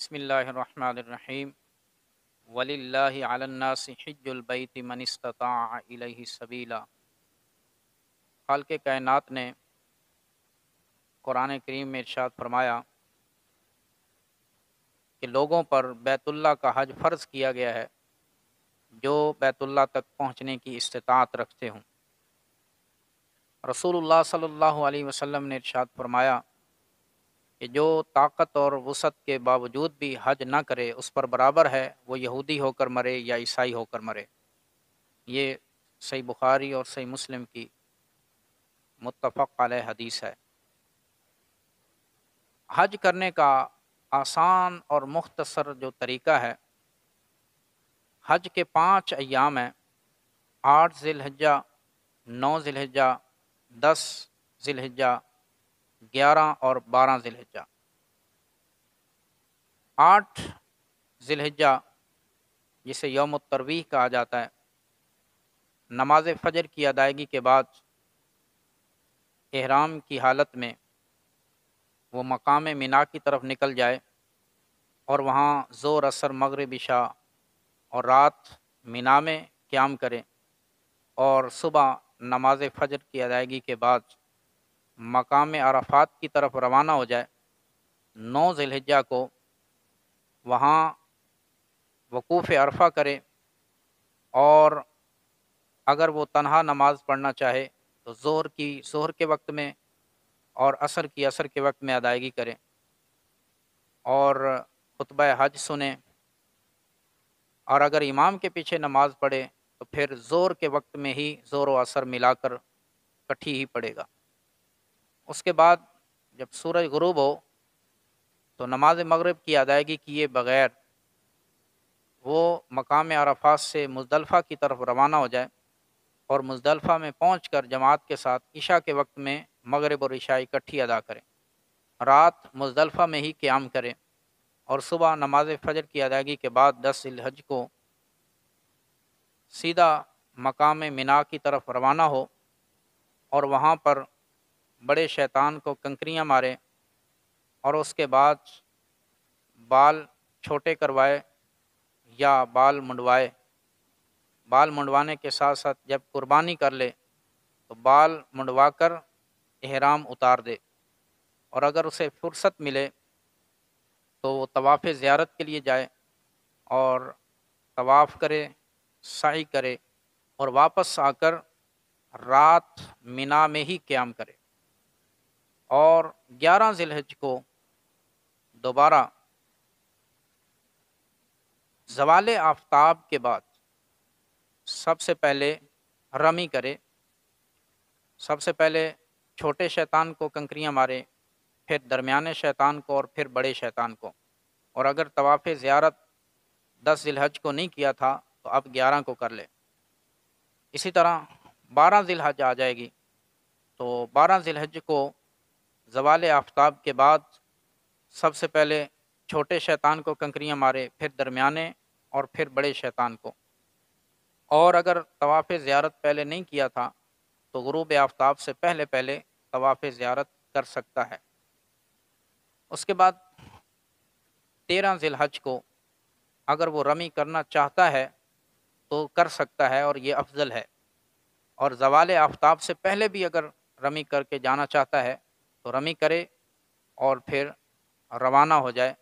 بسم اللہ الرحمن الرحیم وللہ علی الناس حج البیت من استطاع الیہ سبیلا۔ خالق کائنات نے قرآن کریم میں ارشاد فرمایا کہ لوگوں پر بیت اللہ کا حج فرض کیا گیا ہے جو بیت اللہ تک پہنچنے کی استطاعت رکھتے ہوں۔ رسول اللہ صلی اللہ علیہ وسلم نے ارشاد فرمایا کہ جو طاقت اور وسعت کے باوجود بھی حج نہ کرے اس پر برابر ہے وہ یہودی ہو کر مرے یا عیسائی ہو کر مرے۔ یہ صحیح بخاری اور صحیح مسلم کی متفق علیہ حدیث ہے۔ حج کرنے کا آسان اور مختصر جو طریقہ ہے، حج کے 5 ایام ہیں: 8 ذی الحجہ، 9 ذی الحجہ، 10 ذی الحجہ، 11 اور 12 ذی الحجہ۔ 8 ذی الحجہ جسے یوم الترویح کہا جاتا ہے، نماز فجر کی ادائیگی کے بعد احرام کی حالت میں وہ مقام مینا کی طرف نکل جائے اور وہاں ظہر، عصر، مغرب، عشاء اور رات مینا میں قیام کرے، اور صبح نماز فجر کی ادائیگی کے بعد مقام عرفات کی طرف روانہ ہو جائے۔ 9 ذی الحجہ کو وہاں وقوف عرفہ کرے، اور اگر وہ تنہا نماز پڑھنا چاہے تو ظہر کے وقت میں اور عصر کے وقت میں ادائیگی کرے، اور خطبہ حج سنیں، اور اگر امام کے پیچھے نماز پڑھے تو پھر ظہر کے وقت میں ہی ظہر و عصر ملا کر کٹھی ہی پڑھے گا۔ اس کے بعد جب سورج غروب ہو تو نماز مغرب کی ادائیگی کیے بغیر وہ مقام عرفات سے مزدلفہ کی طرف روانہ ہو جائے، اور مزدلفہ میں پہنچ کر جماعت کے ساتھ عشاء کے وقت میں مغرب اور عشاء اکٹھی ادا کریں، رات مزدلفہ میں ہی قیام کریں، اور صبح نماز فجر کی ادائیگی کے بعد 10 ذی الحجہ کو سیدھا مقام مینا کی طرف روانہ ہو، اور وہاں پر بڑے شیطان کو کنکریاں مارے، اور اس کے بعد بال چھوٹے کروائے یا بال منڈوائے۔ بال منڈوانے کے ساتھ ساتھ جب قربانی کر لے تو بال منڈوا کر احرام اتار دے، اور اگر اسے فرصت ملے تو وہ طواف زیارت کے لیے جائے اور طواف کرے، سعی کرے، اور واپس آ کر رات مینا میں ہی قیام کرے، اور 11 ذی الحجہ کو دوبارہ زوال آفتاب کے بعد سب سے پہلے رمی کرے۔ سب سے پہلے چھوٹے شیطان کو کنکریاں مارے، پھر درمیانے شیطان کو، اور پھر بڑے شیطان کو، اور اگر طواف زیارت 10 ذی الحجہ کو نہیں کیا تھا تو اب 11 کو کر لے۔ اسی طرح 12 ذی الحجہ آ جائے گی تو 12 ذی الحجہ کو زوال آفتاب کے بعد سب سے پہلے چھوٹے شیطان کو کنکریاں مارے، پھر درمیانے، اور پھر بڑے شیطان کو، اور اگر طواف زیارت پہلے نہیں کیا تھا تو غروب آفتاب سے پہلے پہلے طواف زیارت کر سکتا ہے۔ اس کے بعد 13 ذی الحجہ کو اگر وہ رمی کرنا چاہتا ہے تو کر سکتا ہے، اور یہ افضل ہے، اور زوال آفتاب سے پہلے بھی اگر رمی کر کے جانا چاہتا ہے تو رمی کرے اور پھر روانہ ہو جائے،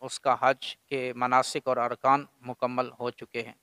اس کا حج کے مناسک اور ارکان مکمل ہو چکے ہیں۔